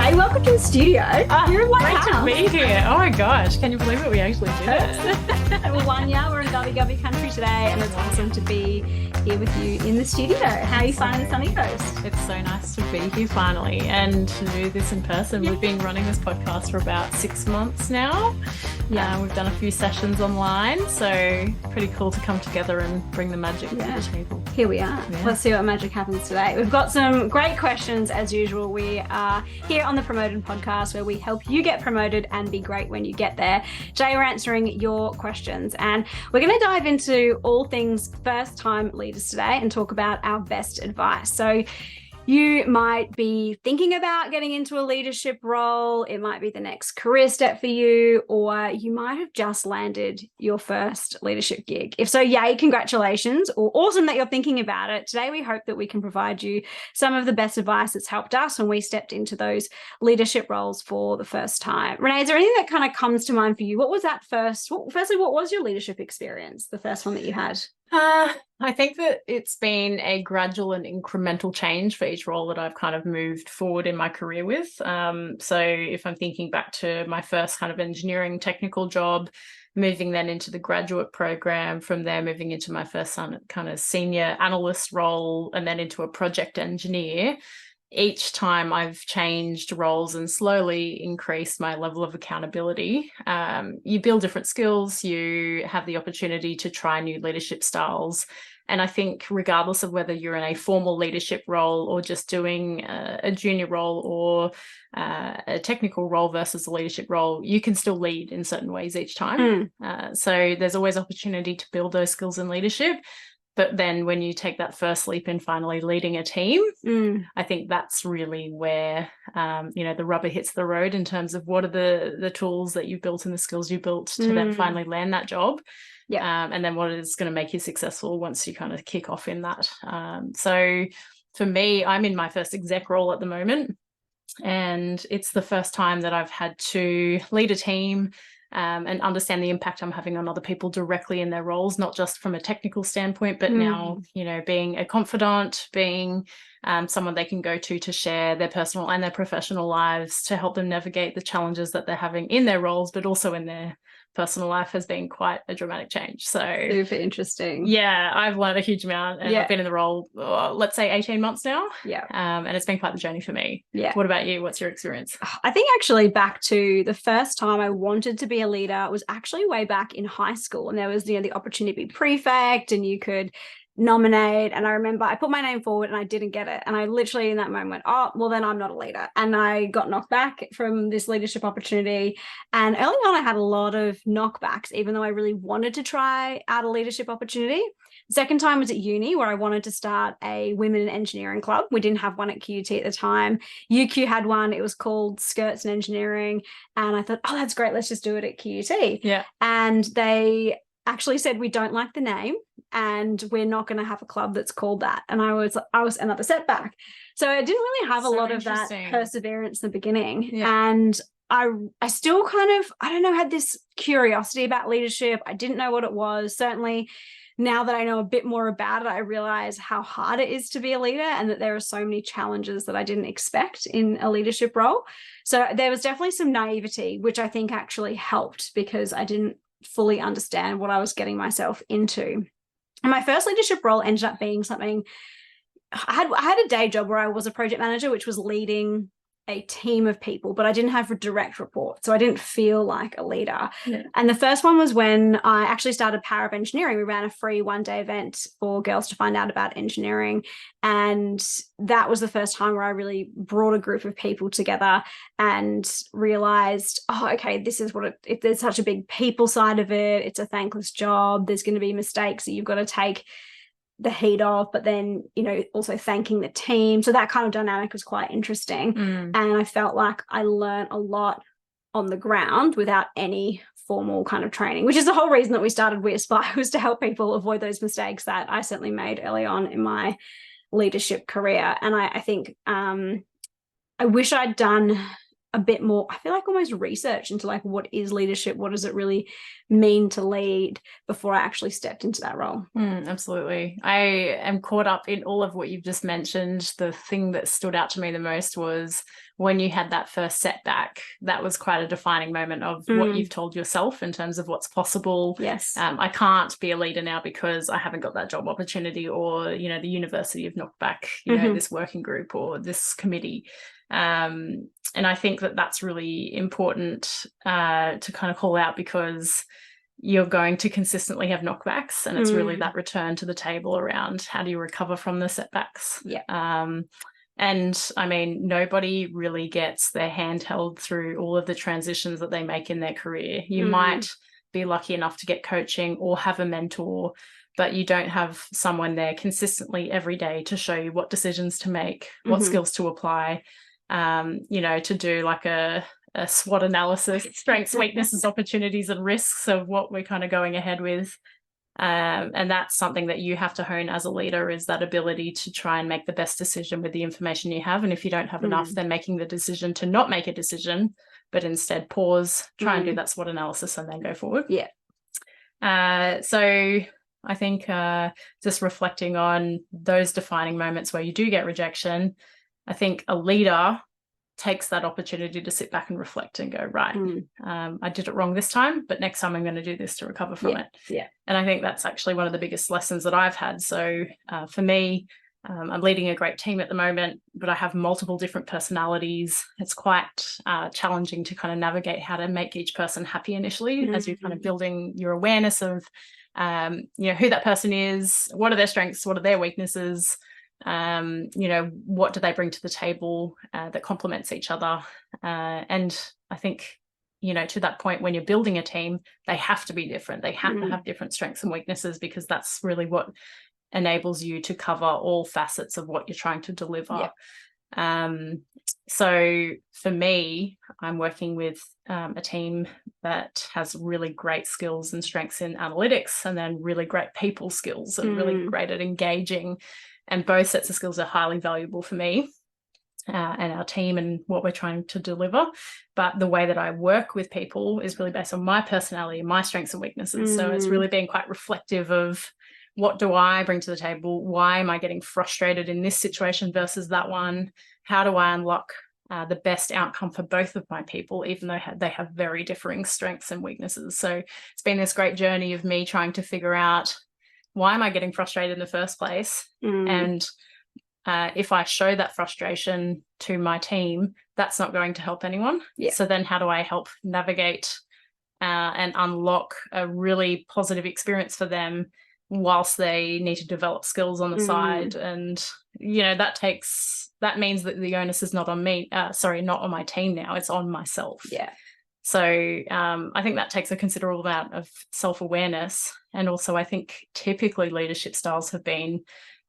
Hi, welcome to the studio. You're in my Great house. to be here. Oh my gosh, can you believe it? We actually did it. We're in Gubby Gubby country today, and it's awesome to be here with you in the studio. How are you finding the sunny coast? It's so nice to be here finally and to do this in person. We've been running this podcast for about 6 months now. Yeah, we've done a few sessions online, so pretty cool to come together and bring the magic to the table. Here we are. Yeah. Let's see what magic happens today. We've got some great questions as usual. We are here on the Promoted podcast where we help you get promoted and be great when you get there. Today we're answering your questions, and we're going to dive into all things first-time leaders today and talk about our best advice. So you might be thinking about getting into a leadership role. It might be the next career step for you, or you might have just landed your first leadership gig. If so, yay, congratulations, or awesome that you're thinking about it. Today, we hope that we can provide you some of the best advice that's helped us when we stepped into those leadership roles for the first time. Renee, is there anything that kind of comes to mind for you? What was that first? Firstly, what was your leadership experience, the first one that you had? I think that it's been a gradual and incremental change for each role that I've kind of moved forward in my career with. So if I'm thinking back to my first kind of engineering technical job, moving then into the graduate program, from there moving into my first kind of senior analyst role, and then into a project engineer. Each time I've changed roles and slowly increased my level of accountability. You build different skills, you have the opportunity to try new leadership styles. And I think regardless of whether you're in a formal leadership role or just doing a junior role or a technical role versus a leadership role, you can still lead in certain ways each time. So there's always opportunity to build those skills in leadership. But then when you take that first leap in finally leading a team, I think that's really where, the rubber hits the road in terms of what are the tools that you built and the skills you built to then finally land that job. And then what is going to make you successful once you kind of kick off in that. So for me, I'm in my first exec role at the moment, and it's the first time that I've had to lead a team and understand the impact I'm having on other people directly in their roles, not just from a technical standpoint, but now, being a confidant, being someone they can go to share their personal and their professional lives to help them navigate the challenges that they're having in their roles, but also in their personal life has been quite a dramatic change. So super interesting. Yeah, I've learned a huge amount, and I've been in the role, let's say 18 months now. And it's been quite the journey for me. What about you? What's your experience? I think actually back to the first time I wanted to be a leader was actually way back in high school, and there was the opportunity to be prefect, and you could nominate. And I remember I put my name forward and I didn't get it, and I literally in that moment went, oh well, then I'm not a leader, and I got knocked back from this leadership opportunity. And early on I had a lot of knockbacks, even though I really wanted to try out a leadership opportunity. The second time was at uni, where I wanted to start a women in engineering club. We didn't have one at QUT at the time. UQ had one. It was called Skirts in Engineering, and I thought, oh, that's great, let's just do it at QUT. And they actually said, we don't like the name and we're not going to have a club that's called that. And I was another setback. So I didn't really have a lot of that perseverance in the beginning. And I still kind of, I don't know, had this curiosity about leadership. I didn't know what it was. Certainly now that I know a bit more about it, I realize how hard it is to be a leader, and that there are so many challenges that I didn't expect in a leadership role. So there was definitely some naivety, which I think actually helped, because I didn't fully understand what I was getting myself into. And my first leadership role ended up being something, I had a day job where I was a project manager, which was leading a team of people, but I didn't have a direct report, so I didn't feel like a leader. And the first one was when I actually started Power of Engineering. We ran a free one-day event for girls to find out about engineering, and that was the first time where I really brought a group of people together and realized, oh, okay, this is what if there's such a big people side of it, it's a thankless job, there's going to be mistakes that you've got to take the heat off, but then also thanking the team. So that kind of dynamic was quite interesting. And I felt like I learned a lot on the ground without any formal kind of training, which is the whole reason that we started We Aspire, was to help people avoid those mistakes that I certainly made early on in my leadership career. And I think I wish I'd done a bit more, I feel like almost research into like, what is leadership? What does it really mean to lead before I actually stepped into that role? Absolutely. I am caught up in all of what you've just mentioned. The thing that stood out to me the most was when you had that first setback, that was quite a defining moment of what you've told yourself in terms of what's possible. Yes. I can't be a leader now because I haven't got that job opportunity, or, you know, the university have knocked back, you know, this working group or this committee. And I think that that's really important to kind of call out, because you're going to consistently have knockbacks, and it's really that return to the table around how do you recover from the setbacks. And I mean, nobody really gets their hand held through all of the transitions that they make in their career. You might be lucky enough to get coaching or have a mentor, but you don't have someone there consistently every day to show you what decisions to make, what skills to apply, you know, to do like a SWOT analysis, strengths, weaknesses, opportunities, and risks of what we're kind of going ahead with. And that's something that you have to hone as a leader, is that ability to try and make the best decision with the information you have. And if you don't have enough, then making the decision to not make a decision, but instead pause, try and do that SWOT analysis, and then go forward. So I think just reflecting on those defining moments where you do get rejection, I think a leader takes that opportunity to sit back and reflect and go, right, I did it wrong this time, but next time I'm going to do this to recover from it. And I think that's actually one of the biggest lessons that I've had. So for me, I'm leading a great team at the moment, but I have multiple different personalities. It's quite challenging to kind of navigate how to make each person happy initially, as you're kind of building your awareness of, you know, who that person is, what are their strengths, what are their weaknesses, you know, what do they bring to the table that complements each other. And I think, you know, to that point, when you're building a team, they have to be different. They have to have different strengths and weaknesses, because that's really what enables you to cover all facets of what you're trying to deliver. So for me, I'm working with a team that has really great skills and strengths in analytics, and then really great people skills, and really great at engaging. And both sets of skills are highly valuable for me and our team and what we're trying to deliver. But the way that I work with people is really based on my personality, my strengths and weaknesses. So it's really being quite reflective of, what do I bring to the table? Why am I getting frustrated in this situation versus that one? How do I unlock the best outcome for both of my people, even though they have very differing strengths and weaknesses? So it's been this great journey of me trying to figure out, why am I getting frustrated in the first place? And if I show that frustration to my team, that's not going to help anyone. So then how do I help navigate and unlock a really positive experience for them, whilst they need to develop skills on the side? And, you know, that means that the onus is not on me, not on my team now, it's on myself. So I think that takes a considerable amount of self-awareness. And also I think typically leadership styles have been,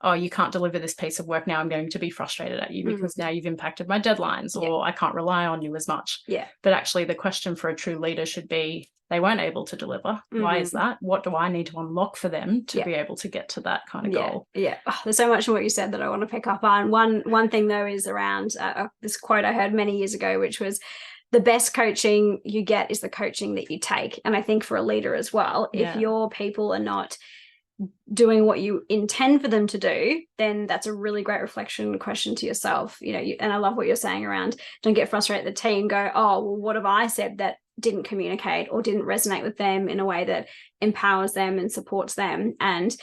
oh, you can't deliver this piece of work now, I'm going to be frustrated at you because now you've impacted my deadlines, or I can't rely on you as much. But actually the question for a true leader should be, they weren't able to deliver. Why is that? What do I need to unlock for them to be able to get to that kind of goal? Oh, there's so much in what you said that I want to pick up on. One thing though is around this quote I heard many years ago, which was, the best coaching you get is the coaching that you take. And I think for a leader as well, if your people are not doing what you intend for them to do, then that's a really great reflection question to yourself. You know, and I love what you're saying around, don't get frustrated at the team, go, oh, well, what have I said that didn't communicate or didn't resonate with them in a way that empowers them and supports them? And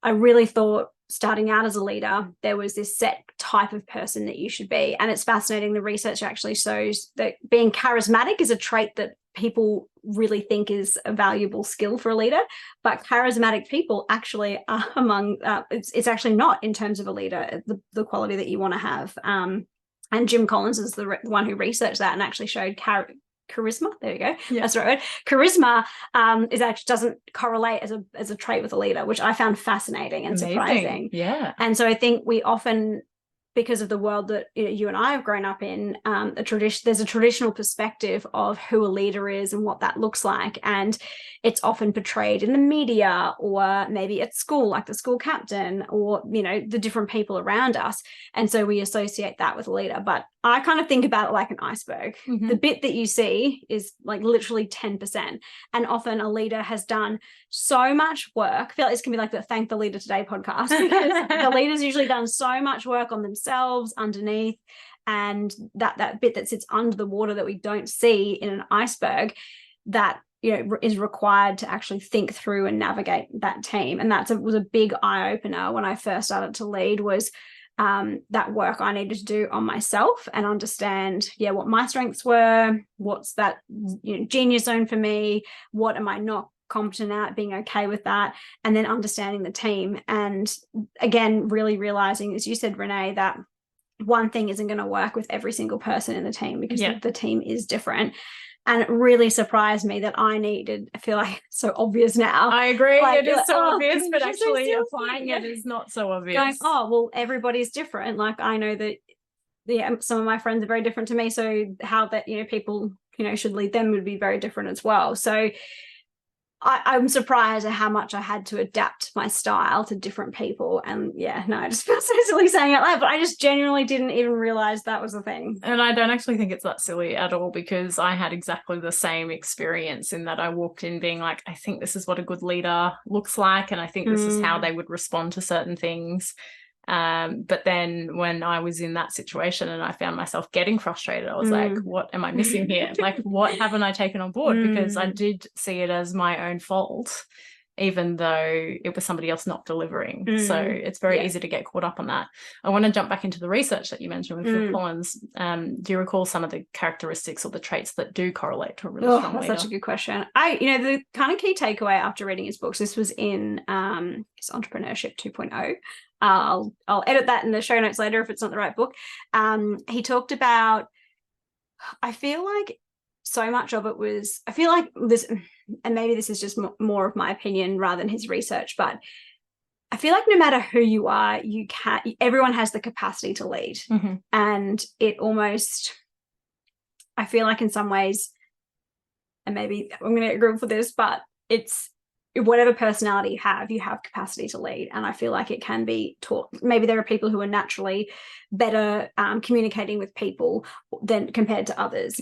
I really thought, starting out as a leader, there was this set type of person that you should be. And it's fascinating. The research actually shows that being charismatic is a trait that people really think is a valuable skill for a leader, but charismatic people actually are among, it's actually not in terms of a leader, the quality that you want to have. And Jim Collins is the one who researched that and actually showed charisma, there you go, that's the right word. Charisma is actually doesn't correlate as a trait with a leader, which I found fascinating and surprising. And so I think we often, because of the world that you and I have grown up in, there's a traditional perspective of who a leader is and what that looks like, and it's often portrayed in the media or maybe at school, like the school captain, or the different people around us, and so we associate that with a leader. But I kind of think about it like an iceberg. The bit that you see is like literally 10%, and often a leader has done so much work. I feel like this can be like the Thank the Leader Today podcast, because the leader's usually done so much work on themselves underneath, and that bit that sits under the water that we don't see in an iceberg, that is required to actually think through and navigate that team. And was a big eye-opener when I first started to lead, was that work I needed to do on myself and understand what my strengths were, what's that genius zone for me, what am I not competent at, being okay with that, and then understanding the team. And again, really realizing, as you said, Renee, that one thing isn't going to work with every single person in the team, because the team is different. And it really surprised me that I feel like it's so obvious now. I agree. Like, it is so obvious, but actually so applying it is not so obvious. Going, oh, well, everybody's different. Like, I know that some of my friends are very different to me. So how that, people, should lead them would be very different as well. So I'm surprised at how much I had to adapt my style to different people. And I just feel so silly saying it out loud, but I just genuinely didn't even realize that was a thing. And I don't actually think it's that silly at all, because I had exactly the same experience, in that I walked in being like, I think this is what a good leader looks like, and I think this is how they would respond to certain things. But then when I was in that situation and I found myself getting frustrated, I was like, what am I missing here? Like, what haven't I taken on board? Because I did see it as my own fault, even though it was somebody else not delivering. So it's very easy to get caught up on that. I want to jump back into the research that you mentioned with Phil Collins. Do you recall some of the characteristics or the traits that do correlate to a really strong leader? That's such a good question. The kind of key takeaway after reading his books, this was in his Entrepreneurship 2.0. I'll edit that in the show notes later if it's not the right book. He talked about, I feel like so much of it was, I feel like this, and maybe this is just more of my opinion rather than his research, but I feel like no matter who you are, everyone has the capacity to lead. And it almost, I feel like in some ways, and maybe I'm going to get grilled for this, but it's, whatever personality you have capacity to lead. And I feel like it can be taught. Maybe there are people who are naturally better communicating with people than compared to others.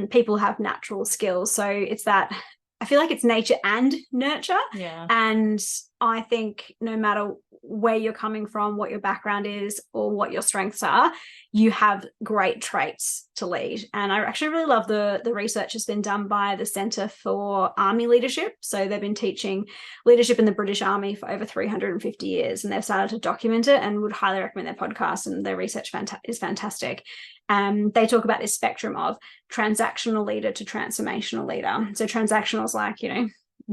People have natural skills. So it's that, I feel like it's nature and nurture. And I think no matter where you're coming from, what your background is, or what your strengths are, you have great traits to lead. And I actually really love the research has been done by the Centre for Army Leadership. So they've been teaching leadership in the British Army for over 350 years, and they've started to document it, and would highly recommend their podcast, and their research is fantastic. They talk about this spectrum of transactional leader to transformational leader. So transactional is like,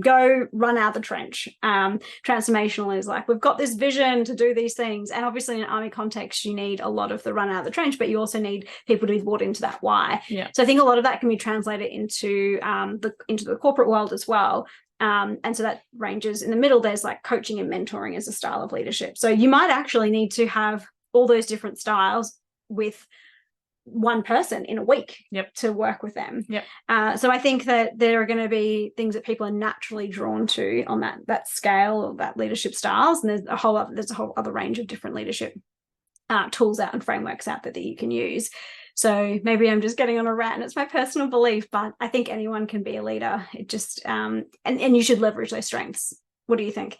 go run out the trench. Transformational is like, we've got this vision to do these things. And obviously in an army context, you need a lot of the run out of the trench, but you also need people to be brought into that why. So I think a lot of that can be translated into the corporate world as well. And so that ranges in the middle. There's like coaching and mentoring as a style of leadership. So you might actually need to have all those different styles with one person in a week to work with them. So I think that there are going to be things that people are naturally drawn to on that scale of that leadership styles, and there's a whole other range of different leadership tools out and frameworks out there that you can use. So maybe I'm just getting on a rant, and it's my personal belief, but I think anyone can be a leader. It just and you should leverage those strengths. What do you think?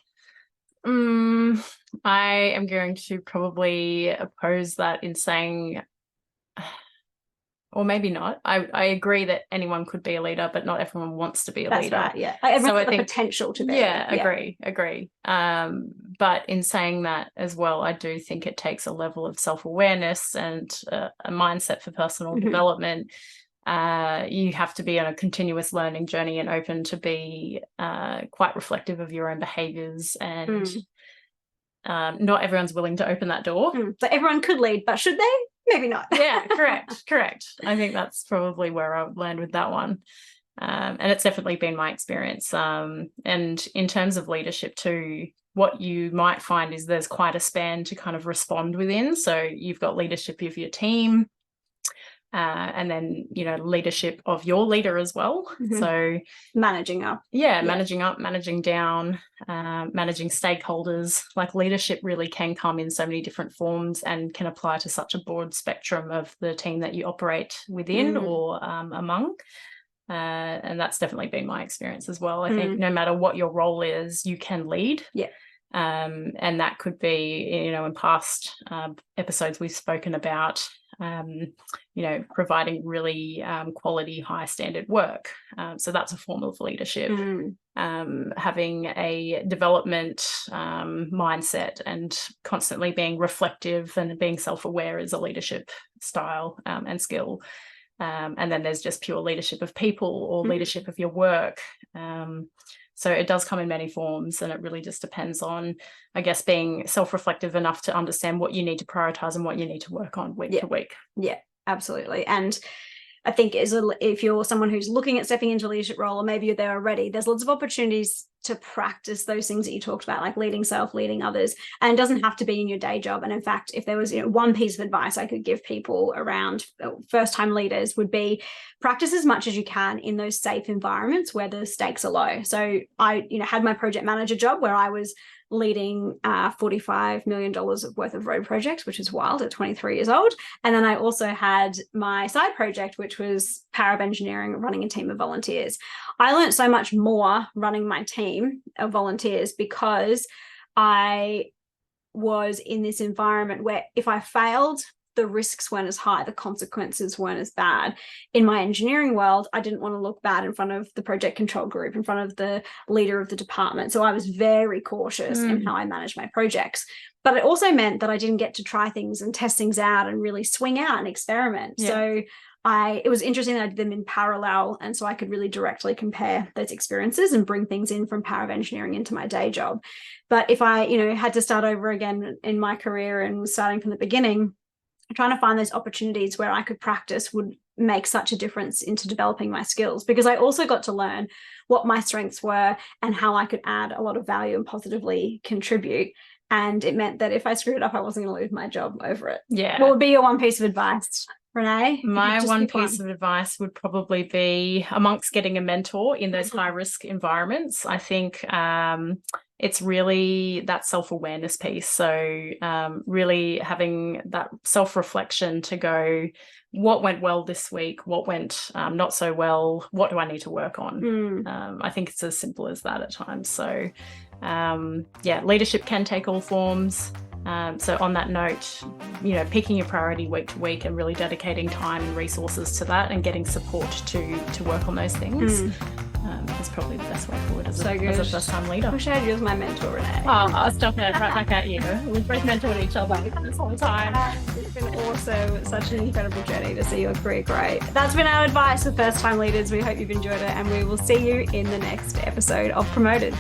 I am going to probably oppose that in saying, or maybe not. I agree that anyone could be a leader, but not everyone wants to be a leader. Right, so I think potential to be. Agree. But in saying that as well, I do think it takes a level of self-awareness and a mindset for personal development. You have to be on a continuous learning journey and open to be quite reflective of your own behaviors, and not everyone's willing to open that door. So everyone could lead, but should they? Maybe not. Correct. I think that's probably where I would land with that one. And it's definitely been my experience. And in terms of leadership too, what you might find is there's quite a span to kind of respond within. So you've got leadership of your team, and then, leadership of your leader as well. So managing up. Managing up, managing down, managing stakeholders. Like, leadership really can come in so many different forms and can apply to such a broad spectrum of the team that you operate within or among. And that's definitely been my experience as well. I think no matter what your role is, you can lead. And that could be, in past episodes we've spoken about providing really quality, high standard work. So that's a form of leadership. Having a development mindset and constantly being reflective and being self-aware is a leadership style and skill. And then there's just pure leadership of people or leadership of your work. So it does come in many forms, and it really just depends on, I guess, being self-reflective enough to understand what you need to prioritize and what you need to work on week to week. Yeah, absolutely. And I think if you're someone who's looking at stepping into a leadership role, or maybe you're there already, there's lots of opportunities to practice those things that you talked about, like leading self, leading others. And it doesn't have to be in your day job. And in fact, if there was one piece of advice I could give people around first-time leaders, would be practice as much as you can in those safe environments where the stakes are low. So I had my project manager job where I was leading $45 million worth of road projects, which is wild at 23 years old. And then I also had my side project, which was power of engineering, running a team of volunteers. I learned so much more running my team of volunteers because I was in this environment where if I failed, the risks weren't as high, the consequences weren't as bad. In my engineering world, I didn't want to look bad in front of the project control group, in front of the leader of the department. So I was very cautious in how I managed my projects. But it also meant that I didn't get to try things and test things out and really swing out and experiment. Yeah. So it was interesting that I did them in parallel. And so I could really directly compare those experiences and bring things in from power of engineering into my day job. But if I, had to start over again in my career and was starting from the beginning, trying to find those opportunities where I could practice would make such a difference into developing my skills, because I also got to learn what my strengths were and how I could add a lot of value and positively contribute. And it meant that if I screwed up, I wasn't going to lose my job over it. Yeah. What would be your one piece of advice, Renee? My one piece of advice would probably be, amongst getting a mentor in those high risk environments, I think it's really that self-awareness piece. So really having that self-reflection to go, what went well this week? What went not so well? What do I need to work on? I think it's as simple as that at times. So leadership can take all forms. So on that note, picking your priority week to week and really dedicating time and resources to that and getting support to work on those things is probably the best way forward as a first-time leader. I wish I had you as my mentor, Renee. Oh, stop it, right back at you. We've both mentored each other this whole time. It's been awesome. It's such an incredible journey to see your career grow. That's been our advice for first-time leaders. We hope you've enjoyed it, and we will see you in the next episode of Promoted.